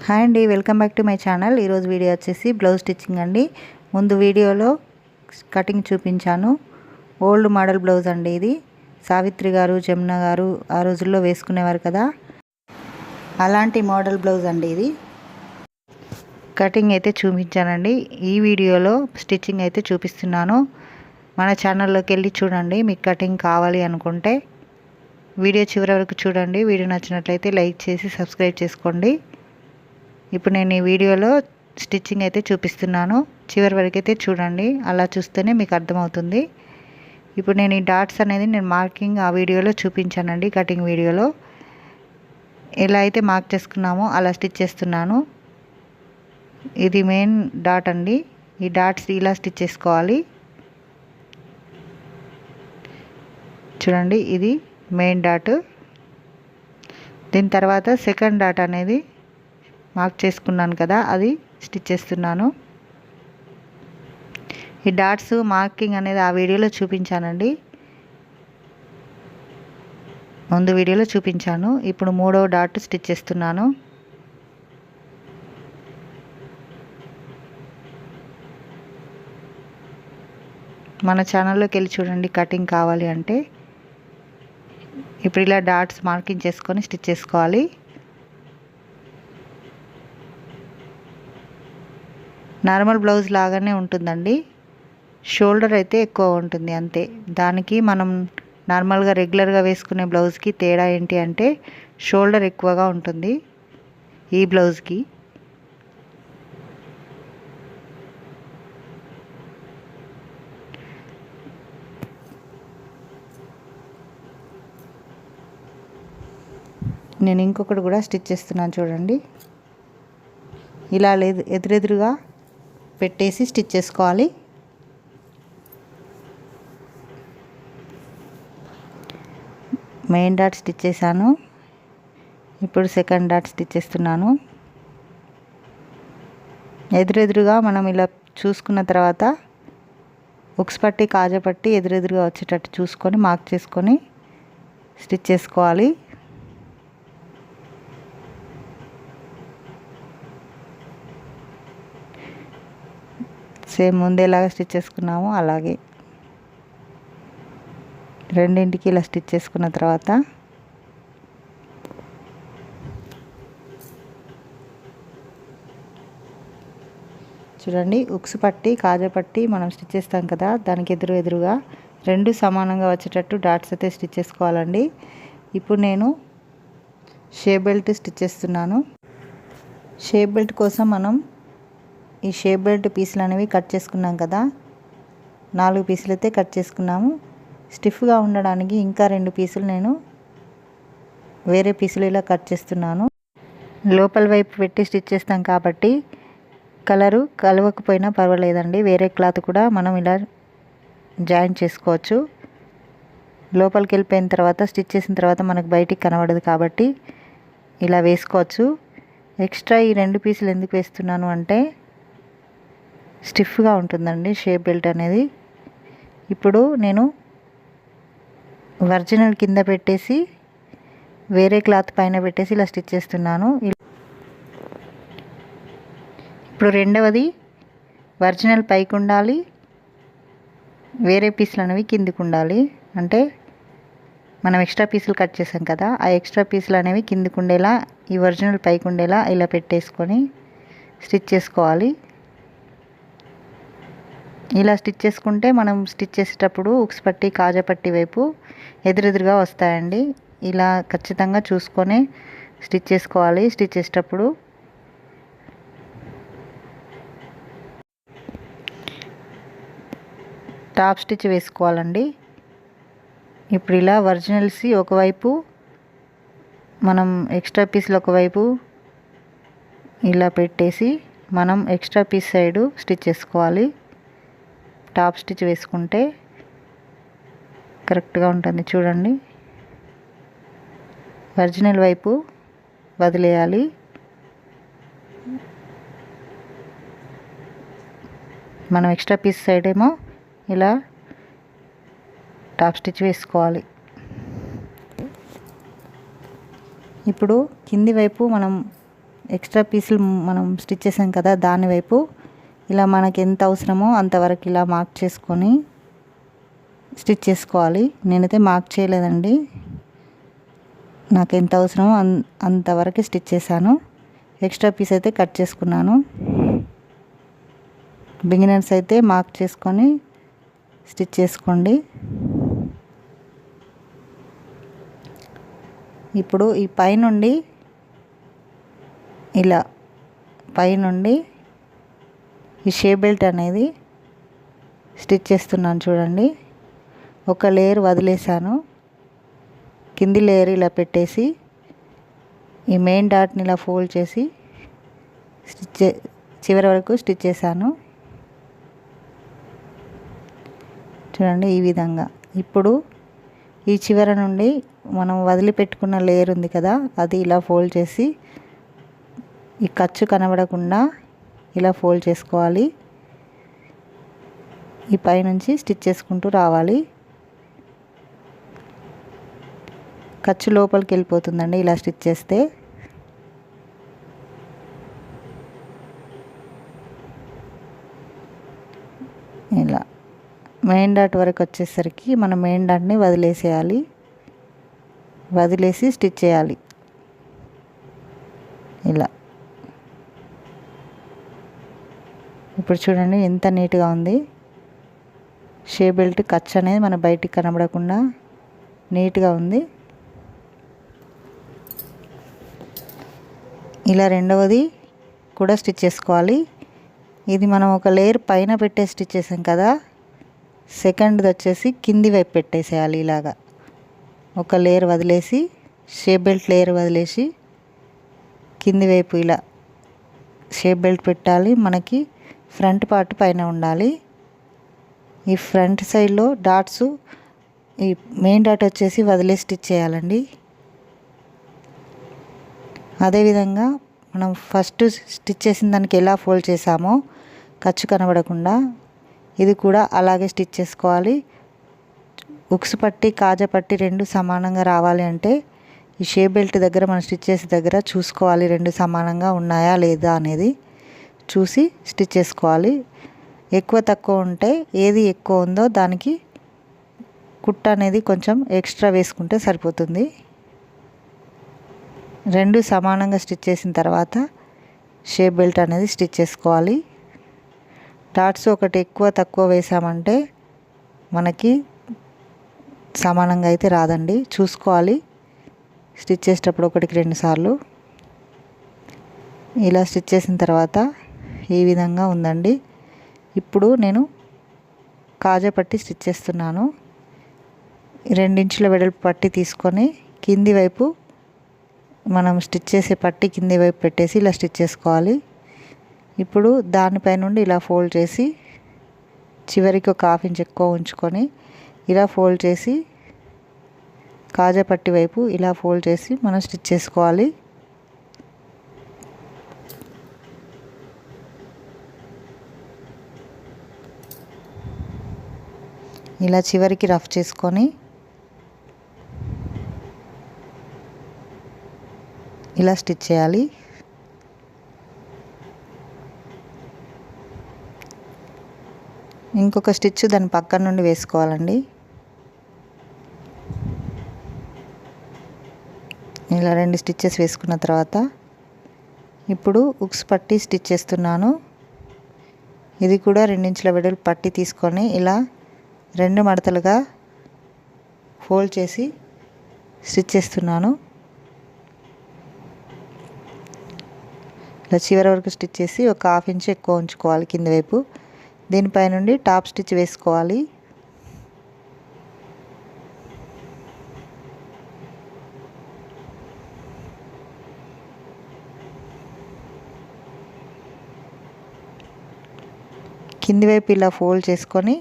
Hi అండి, welcome back to my channel. ఈరోజు video వచ్చేసి బ్లౌజ్ స్టిచ్చింగ్ అండి. ముందు వీడియోలో కటింగ్ చూపించాను. ఓల్డ్ మోడల్ బ్లౌజ్ అండి ఇది. సావిత్రి గారు, జమున గారు ఆ రోజుల్లో వేసుకునేవారు కదా, అలాంటి మోడల్ బ్లౌజ్ అండి ఇది. కటింగ్ అయితే చూపించానండి. ఈ వీడియోలో స్టిచ్చింగ్ అయితే చూపిస్తున్నాను. మన ఛానల్లోకి వెళ్ళి చూడండి. మీకు కటింగ్ కావాలి అనుకుంటే వీడియో చివరి వరకు చూడండి. వీడియో నచ్చినట్లయితే లైక్ చేసి సబ్స్క్రైబ్ చేసుకోండి. ఇప్పుడు నేను ఈ వీడియోలో స్టిచ్చింగ్ అయితే చూపిస్తున్నాను. చివరి వరకు అయితే చూడండి. అలా చూస్తేనే మీకు అర్థమవుతుంది. ఇప్పుడు నేను ఈ డాట్స్ అనేది మార్కింగ్ ఆ వీడియోలో చూపించానండి. కటింగ్ వీడియోలో ఎలా అయితే మార్క్ చేసుకున్నామో అలా స్టిచ్ చేస్తున్నాను. ఇది మెయిన్ డాట్ అండి. ఈ డాట్స్ ఇలా స్టిచ్ చేసుకోవాలి. చూడండి, ఇది మెయిన్ డాట్. దీని తర్వాత సెకండ్ డాట్ అనేది మార్క్ చేసుకున్నాను కదా, అది స్టిచ్ చేస్తున్నాను. ఈ డాట్స్ మార్కింగ్ అనేది ఆ వీడియోలో చూపించానండి. ముందు వీడియోలో చూపించాను. ఇప్పుడు మూడవ డాట్ స్టిచ్ చేస్తున్నాను. మన ఛానల్లోకి వెళ్ళి చూడండి కటింగ్ కావాలి అంటే. ఇప్పుడు ఇలా డాట్స్ మార్కింగ్ చేసుకొని స్టిచ్ చేసుకోవాలి. నార్మల్ బ్లౌజ్ లాగానే ఉంటుందండి. షోల్డర్ అయితే ఎక్కువ ఉంటుంది అంతే. దానికి మనం నార్మల్గా రెగ్యులర్గా వేసుకునే బ్లౌజ్కి తేడా ఏంటి అంటే షోల్డర్ ఎక్కువగా ఉంటుంది ఈ బ్లౌజ్కి. నేను ఇంకొకటి కూడా స్టిచ్ చేస్తున్నాను చూడండి. ఇలా లేదు, ఎదురెదురుగా పెట్టేసి స్టిచ్ చేసుకోవాలి. మెయిన్ డాట్ స్టిచ్ చేశాను. ఇప్పుడు సెకండ్ డాట్ స్టిచ్ చేస్తున్నాను. ఎదురెదురుగా మనం ఇలా చూసుకున్న తర్వాత ఉక్స్ పట్టి, కాజా పట్టి ఎదురెదురుగా వచ్చేటట్టు చూసుకొని మార్క్ చేసుకొని స్టిచ్ చేసుకోవాలి. సేమ్ ముందేలాగా స్టిచ్ చేసుకున్నాము అలాగే రెండింటికి ఇలా స్టిచ్ చేసుకున్న తర్వాత చూడండి, ఉక్స్ పట్టి, కాజా పట్టి మనం స్టిచ్ చేస్తాం కదా, దానికి ఎదురుగా రెండు సమానంగా వచ్చేటట్టు డాట్స్ అయితే స్టిచ్ చేసుకోవాలండి. ఇప్పుడు నేను షేప్ బెల్ట్ స్టిచ్ చేస్తున్నాను. షేప్ బెల్ట్ కోసం మనం ఈ షేప్ బెల్ట్ పీసులు అనేవి కట్ చేసుకున్నాం కదా, 4 పీసులు అయితే కట్ చేసుకున్నాము. స్టిఫ్గా ఉండడానికి ఇంకా 2 పీసులు నేను వేరే పీసులు ఇలా కట్ చేస్తున్నాను. లోపల వైపు పెట్టి స్టిచ్ చేస్తాం కాబట్టి కలరు కలవకపోయినా పర్వాలేదండి. వేరే క్లాత్ కూడా మనం ఇలా జాయిన్ చేసుకోవచ్చు. లోపలికి వెళ్ళిపోయిన తర్వాత స్టిచ్ చేసిన తర్వాత మనకు బయటికి కనబడదు కాబట్టి ఇలా వేసుకోవచ్చు. ఎక్స్ట్రా ఈ 2 పీసులు ఎందుకు వేస్తున్నాను అంటే స్టిఫ్గా ఉంటుందండి షేప్ బెల్ట్ అనేది. ఇప్పుడు నేను ఒరిజినల్ కింద పెట్టేసి వేరే క్లాత్ పైన పెట్టేసి ఇలా స్టిచ్ చేస్తున్నాను. ఇప్పుడు రెండవది ఒరిజినల్ పైకి ఉండాలి, వేరే పీసులు అనేవి కిందికి ఉండాలి. అంటే మనం ఎక్స్ట్రా పీసులు కట్ చేసాం కదా, ఆ ఎక్స్ట్రా పీసులు అనేవి కిందికి ఉండేలా, ఈ ఒరిజినల్ పైకి ఉండేలా ఇలా పెట్టేసుకొని స్టిచ్ చేసుకోవాలి. ఇలా స్టిచ్ చేసుకుంటే మనం స్టిచ్ చేసేటప్పుడు ఉక్స్ పట్టి, కాజా పట్టి వైపు ఎదురెదురుగా వస్తాయండి. ఇలా ఖచ్చితంగా చూసుకొని స్టిచ్ చేసుకోవాలి. స్టిచ్ చేసేటప్పుడు టాప్ స్టిచ్ వేసుకోవాలండి. ఇప్పుడు ఇలా ఒరిజినల్స్ ఒకవైపు, మనం ఎక్స్ట్రా పీస్లు ఒకవైపు ఇలా పెట్టేసి మనం ఎక్స్ట్రా పీస్ సైడు స్టిచ్ చేసుకోవాలి. టాప్ స్టిచ్ వేసుకుంటే కరెక్ట్గా ఉంటుంది. చూడండి, ఒరిజినల్ వైపు వదిలేయాలి. మనం ఎక్స్ట్రా పీస్ సైడ్ ఏమో ఇలా టాప్ స్టిచ్ వేసుకోవాలి. ఇప్పుడు కింది వైపు మనం ఎక్స్ట్రా పీసులు మనం స్టిచ్ చేసాం కదా, దాని వైపు ఇలా మనకి ఎంత అవసరమో అంతవరకు ఇలా మార్క్ చేసుకొని స్టిచ్ చేసుకోవాలి. నేనైతే మార్క్ చేయలేదండి, నాకు ఎంత అవసరమో అంతవరకు స్టిచ్ చేశాను. ఎక్స్ట్రా పీస్ అయితే కట్ చేసుకున్నాను. బిగినర్స్ అయితే మార్క్ చేసుకొని స్టిచ్ చేసుకోండి. ఇప్పుడు ఈ పైనుండి ఇలా పైనుండి ఈ షేప్ బెల్ట్ అనేది స్టిచ్ చేస్తున్నాను చూడండి. ఒక లేయర్ వదిలేసాను, కింది లేయర్ ఇలా పెట్టేసి ఈ మెయిన్ డాట్ని ఇలా ఫోల్డ్ చేసి చివరి వరకు స్టిచ్ చేశాను చూడండి, ఈ విధంగా. ఇప్పుడు ఈ చివర నుండి మనం వదిలిపెట్టుకున్న లేయర్ ఉంది కదా, అది ఇలా ఫోల్డ్ చేసి ఈ ఖర్చు కనబడకుండా ఇలా ఫోల్డ్ చేసుకోవాలి. ఈ పైనుంచి స్టిచ్ చేసుకుంటూ రావాలి. ఖర్చు లోపలికి వెళ్ళిపోతుందండి ఇలా స్టిచ్ చేస్తే. ఇలా మెయిన్ డాట్ వరకు వచ్చేసరికి మనం మెయిన్ డాట్ని వదిలేసేయాలి, వదిలేసి స్టిచ్ చేయాలి ఇలా. ఇప్పుడు చూడండి ఎంత నీట్గా ఉంది. షేప్ బెల్ట్ ఖర్చు అనేది మన బయటికి కనబడకుండా నీట్గా ఉంది. ఇలా రెండవది కూడా స్టిచ్ చేసుకోవాలి. ఇది మనం ఒక లేయర్ పైన పెట్టే స్టిచ్ చేసాం కదా, సెకండ్ది వచ్చేసి కింది వైపు పెట్టేసేయాలి. ఇలాగా ఒక లేయర్ వదిలేసి, షేప్ బెల్ట్ లేయర్ వదిలేసి కింది వైపు ఇలా షేప్ బెల్ట్ పెట్టాలి. మనకి ఫ్రంట్ పార్ట్ పైన ఉండాలి. ఈ ఫ్రంట్ సైడ్లో డాట్స్, ఈ మెయిన్ డాట్ వచ్చేసి వదిలేసి స్టిచ్ చేయాలండి. అదేవిధంగా మనం ఫస్ట్ స్టిచ్ చేసిన దానికి ఎలా ఫోల్డ్ చేసామో ఖర్చు కనబడకుండా ఇది కూడా అలాగే స్టిచ్ చేసుకోవాలి. ఉక్స్ పట్టి కాజా పట్టి రెండు సమానంగా రావాలి అంటే ఈ షేప్ బెల్ట్ దగ్గర మనం స్టిచ్ చేసే దగ్గర చూసుకోవాలి, రెండు సమానంగా ఉన్నాయా లేదా అనేది చూసి స్టిచ్ చేసుకోవాలి. ఎక్కువ తక్కువ ఉంటే ఏది ఎక్కువ ఉందో దానికి కుట్ట అనేది కొంచెం ఎక్స్ట్రా వేసుకుంటే సరిపోతుంది. రెండు సమానంగా స్టిచ్ చేసిన తర్వాత షేప్ బెల్ట్ అనేది స్టిచ్ చేసుకోవాలి. డాట్స్ ఒకటి ఎక్కువ తక్కువ వేసామంటే మనకి సమానంగా అయితే రాదండి, చూసుకోవాలి స్టిచ్ చేసేటప్పుడు ఒకటికి రెండు సార్లు. ఇలా స్టిచ్ చేసిన తర్వాత ఈ విధంగా ఉందండి. ఇప్పుడు నేను కాజా పట్టి స్టిచ్ చేస్తున్నాను. 2 ఇంచుల వెడల్పు పట్టి తీసుకొని కింది వైపు మనం స్టిచ్ చేసే పట్టి కింది వైపు పెట్టేసి ఇలా స్టిచ్ చేసుకోవాలి. ఇప్పుడు దానిపై నుండి ఇలా ఫోల్డ్ చేసి చివరికి ఒక 1/2 ఇంచ్ ఎక్కువ ఉంచుకొని ఇలా ఫోల్డ్ చేసి కాజా పట్టి వైపు ఇలా ఫోల్డ్ చేసి మనం స్టిచ్ చేసుకోవాలి. ఇలా చివరికి రఫ్ చేసుకొని ఇలా స్టిచ్ చేయాలి. ఇంకొక స్టిచ్ దాని పక్కన నుండి వేసుకోవాలండి. ఇలా 2 స్టిచ్చెస్ వేసుకున్న తర్వాత ఇప్పుడు ఉక్స్ పట్టి స్టిచ్ చేస్తున్నాను. ఇది కూడా 2 ఇంచుల వెడల్పు పట్టి తీసుకొని ఇలా 2 మడతలుగా ఫోల్డ్ చేసి స్టిచ్ చేస్తున్నాను. ఇలా చివరి వరకు స్టిచ్ చేసి ఒక 1/2 ఇంచ్ ఎక్కువ ఉంచుకోవాలి కింది వైపు. దీనిపై నుండి టాప్ స్టిచ్ వేసుకోవాలి. కింది వైపు ఇలా ఫోల్డ్ చేసుకొని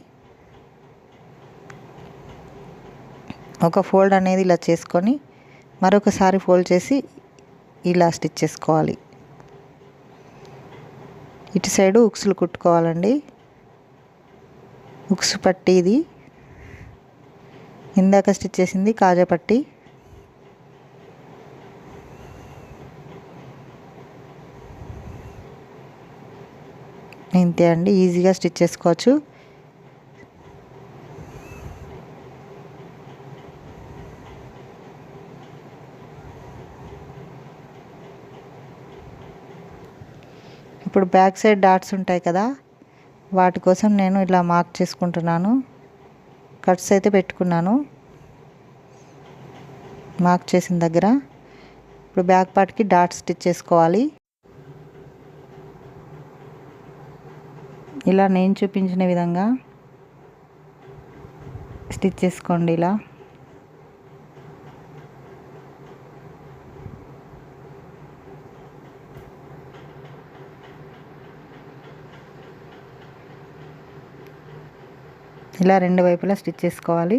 ఒక ఫోల్డ్ అనేది ఇలా చేసుకొని మరొకసారి ఫోల్డ్ చేసి ఇలా స్టిచ్ చేసుకోవాలి. ఇటు సైడు ఉక్సులు కుట్టుకోవాలండి. ఉక్స్ పట్టి ఇది ఇందాక స్టిచ్ చేసింది కాజా పట్టి. ఇంతే అండి, ఈజీగా స్టిచ్ చేసుకోవచ్చు. ఇప్పుడు బ్యాక్ సైడ్ డాట్స్ ఉంటాయి కదా, వాటి కోసం నేను ఇలా మార్క్ చేసుకుంటున్నాను. కట్స్ అయితే పెట్టుకున్నాను మార్క్ చేసిన దగ్గర. ఇప్పుడు బ్యాక్ పార్ట్కి డాట్స్ స్టిచ్ చేసుకోవాలి. ఇలా నేను చూపించిన విధంగా స్టిచ్ చేసుకోండి. ఇలా ఇలా రెండు వైపులా స్టిచ్ చేసుకోవాలి.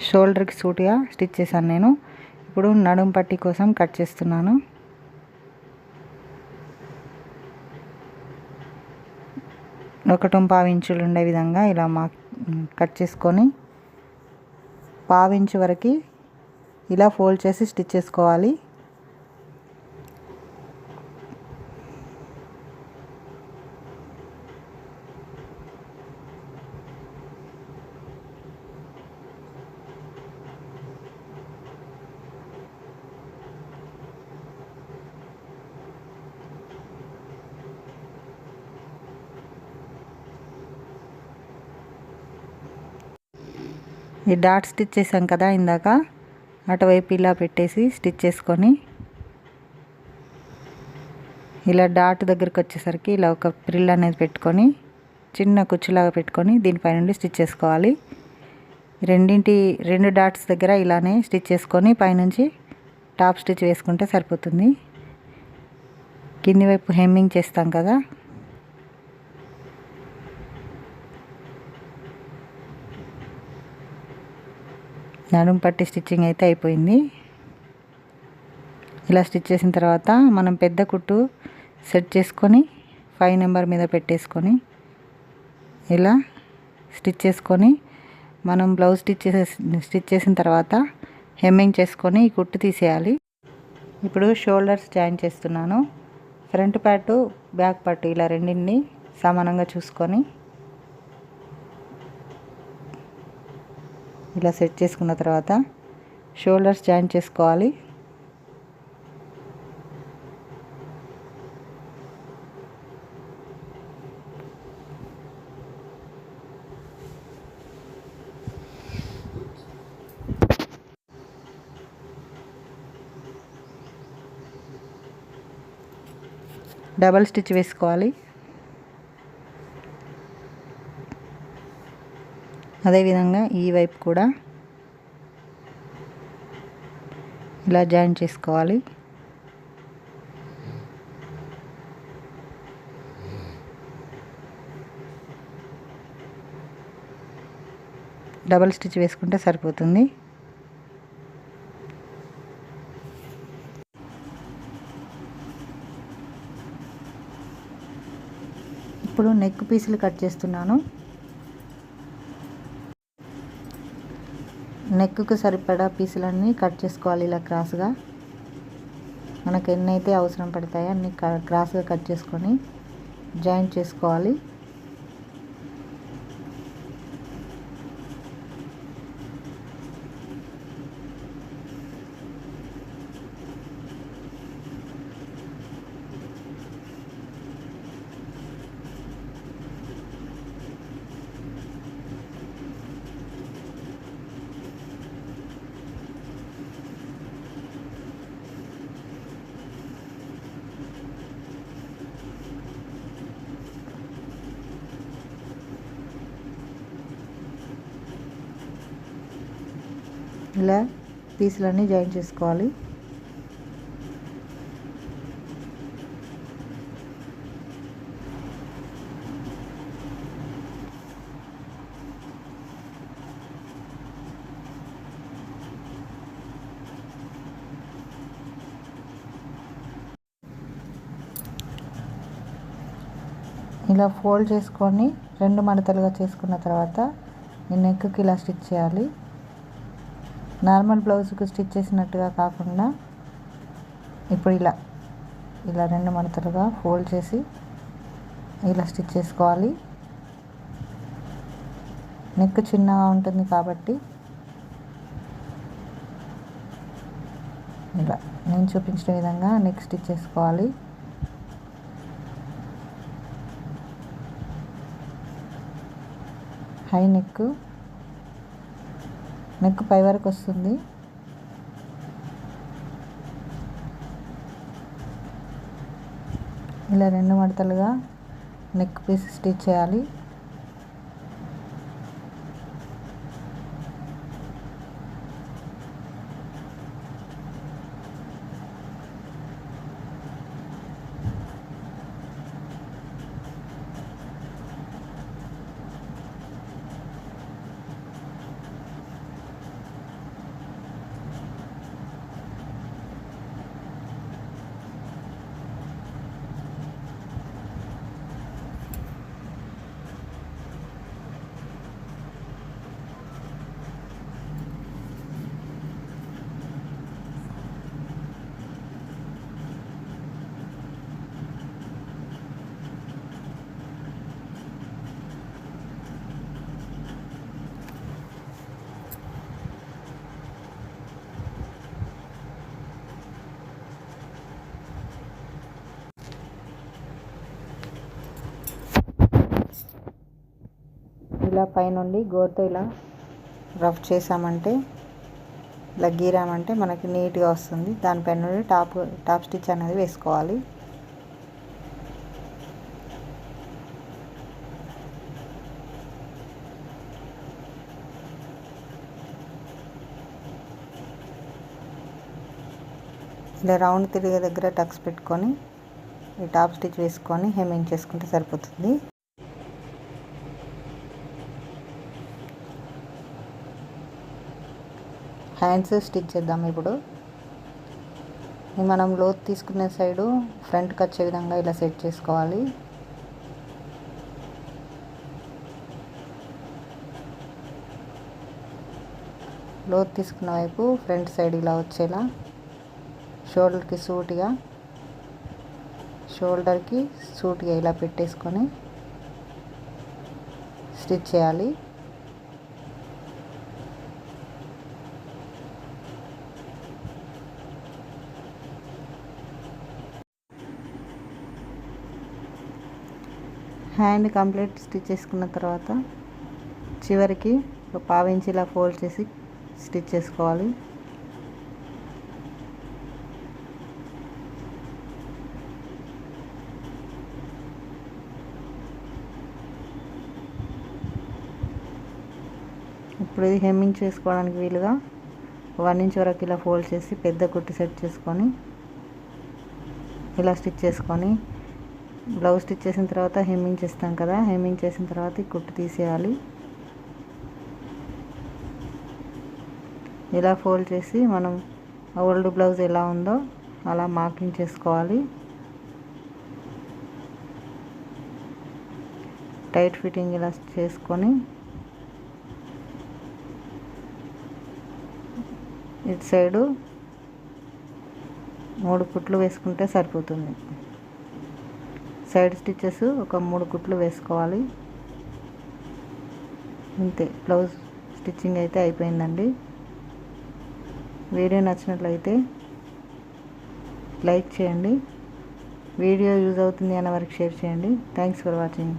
షోల్డర్కి సూట్గా స్టిచ్ చేశాను నేను. ఇప్పుడు నడుం పట్టీ కోసం కట్ చేస్తున్నాను. ఒకటి పావించులు ఉండే విధంగా ఇలా కట్ చేసుకొని పావించు వరకు ఇలా ఫోల్డ్ చేసి స్టిచ్ చేసుకోవాలి. ఈ డాట్ స్టిచ్ చేసాం కదా ఇందాక, అటువైపు ఇలా పెట్టేసి స్టిచ్ చేసుకొని ఇలా డాట్ దగ్గరికి వచ్చేసరికి ఇలా ఒక ప్రిల్ అనేది పెట్టుకొని చిన్న కుచ్చులాగా పెట్టుకొని దీనిపై నుండి స్టిచ్ చేసుకోవాలి. రెండు డాట్స్ దగ్గర ఇలానే స్టిచ్ చేసుకొని పైనుంచి టాప్ స్టిచ్ వేసుకుంటే సరిపోతుంది. కింది వైపు హెమ్మింగ్ చేస్తాం కదా, నడుం పట్టి స్టిచ్చింగ్ అయితే అయిపోయింది. ఇలా స్టిచ్ చేసిన తర్వాత మనం పెద్ద కుట్టు సెట్ చేసుకొని 5 నెంబర్ మీద పెట్టేసుకొని ఇలా స్టిచ్ చేసుకొని మనం బ్లౌజ్ స్టిచ్ చేసిన తర్వాత హెమ్మింగ్ చేసుకొని ఈ కుట్టు తీసేయాలి. ఇప్పుడు షోల్డర్స్ జాయిన్ చేస్తున్నాను. ఫ్రంట్ పార్టు బ్యాక్ పార్టు ఇలా రెండింటిని సమానంగా చూసుకొని ఇలా సెట్ చేసుకున్న తర్వాత షోల్డర్స్ జాయిన్ చేసుకోవాలి. డబల్ స్టిచ్ వేసుకోవాలి. అదేవిధంగా ఈ వైపు కూడా ఇలా జాయిన్ చేసుకోవాలి. డబల్ స్టిచ్ వేసుకుంటే సరిపోతుంది. ఇప్పుడు నెక్ పీసులు కట్ చేస్తున్నాను. నెక్కు సరిపడా పీసులన్నీ కట్ చేసుకోవాలి. ఇలా క్రాస్గా మనకు ఎన్నైతే అవసరం పడతాయో అన్ని క్రాస్గా కట్ చేసుకొని జాయింట్ చేసుకోవాలి. ఇలా పీసులన్నీ జాయిన్ చేసుకోవాలి. ఇలా ఫోల్డ్ చేసుకొని 2 మడతలుగా చేసుకున్న తర్వాత ఈ నెక్కి ఇలా స్టిచ్ చేయాలి. నార్మల్ బ్లౌజ్కి స్టిచ్ చేసినట్టుగా కాకుండా ఇప్పుడు ఇలా ఇలా 2 మడతలుగా ఫోల్డ్ చేసి ఇలా స్టిచ్ చేసుకోవాలి. నెక్ చిన్నగా ఉంటుంది కాబట్టి ఇలా నేను చూపించిన విధంగా నెక్ స్టిచ్ చేసుకోవాలి. హై నెక్ పై వరకు వస్తుంది. ఇలా 2 మడతలుగా నెక్ పీస్ స్టిచ్ చేయాలి. ఇలా పైనుండి గోరుతో ఇలా రఫ్ చేసామంటే, ఇలా గీరామంటే మనకి నీట్గా వస్తుంది. దానిపైన నుండి టాప్ స్టిచ్ అనేది వేసుకోవాలి. ఇలా రౌండ్ తిరిగే దగ్గర టక్స్ పెట్టుకొని ఈ టాప్ స్టిచ్ వేసుకొని హెమ్మింగ్ చేసుకుంటే సరిపోతుంది. హ్యాండ్స్ స్టిచ్ చేద్దాం. ఇప్పుడు మనం లోతు తీసుకునే సైడు ఫ్రంట్కి వచ్చే విధంగా ఇలా సెట్ చేసుకోవాలి. లోతు తీసుకున్న వైపు ఫ్రంట్ సైడ్ ఇలా వచ్చేలా షోల్డర్కి సూటిగా ఇలా పెట్టేసుకొని స్టిచ్ చేయాలి. హ్యాండ్ కంప్లీట్ స్టిచ్ చేసుకున్న తర్వాత చివరికి ఒక 1/2 ఇంచ్ ఇలా ఫోల్డ్ చేసి స్టిచ్ చేసుకోవాలి. ఇప్పుడు ఇది హెమ్మింగ్ చేసుకోవడానికి వీలుగా 1 ఇంచ్ వరకు ఇలా ఫోల్డ్ చేసి పెద్ద కుట్టు సెట్ చేసుకొని ఇలా స్టిచ్ చేసుకొని బ్లౌజ్ స్టిచ్ చేసిన తర్వాత హెమ్మింగ్ చేస్తాం కదా, హెమ్మింగ్ చేసిన తర్వాత ఈ కుట్టు తీసేయాలి. ఇలా ఫోల్డ్ చేసి మనం ఓల్డ్ బ్లౌజ్ ఎలా ఉందో అలా మార్కింగ్ చేసుకోవాలి. టైట్ ఫిట్టింగ్ ఇలా చేసుకొని ఇటు సైడు 3 కుట్లు వేసుకుంటే సరిపోతుంది. సైడ్ స్టిచెస్ ఒక 3 కుట్లు వేసుకోవాలి. అంతే, బ్లౌజ్ స్టిచ్చింగ్ అయితే అయిపోయిందండి. వీడియో నచ్చినట్లయితే లైక్ చేయండి. వీడియో యూజ్ అవుతుంది అన్న వరకు షేర్ చేయండి. Thanks for watching.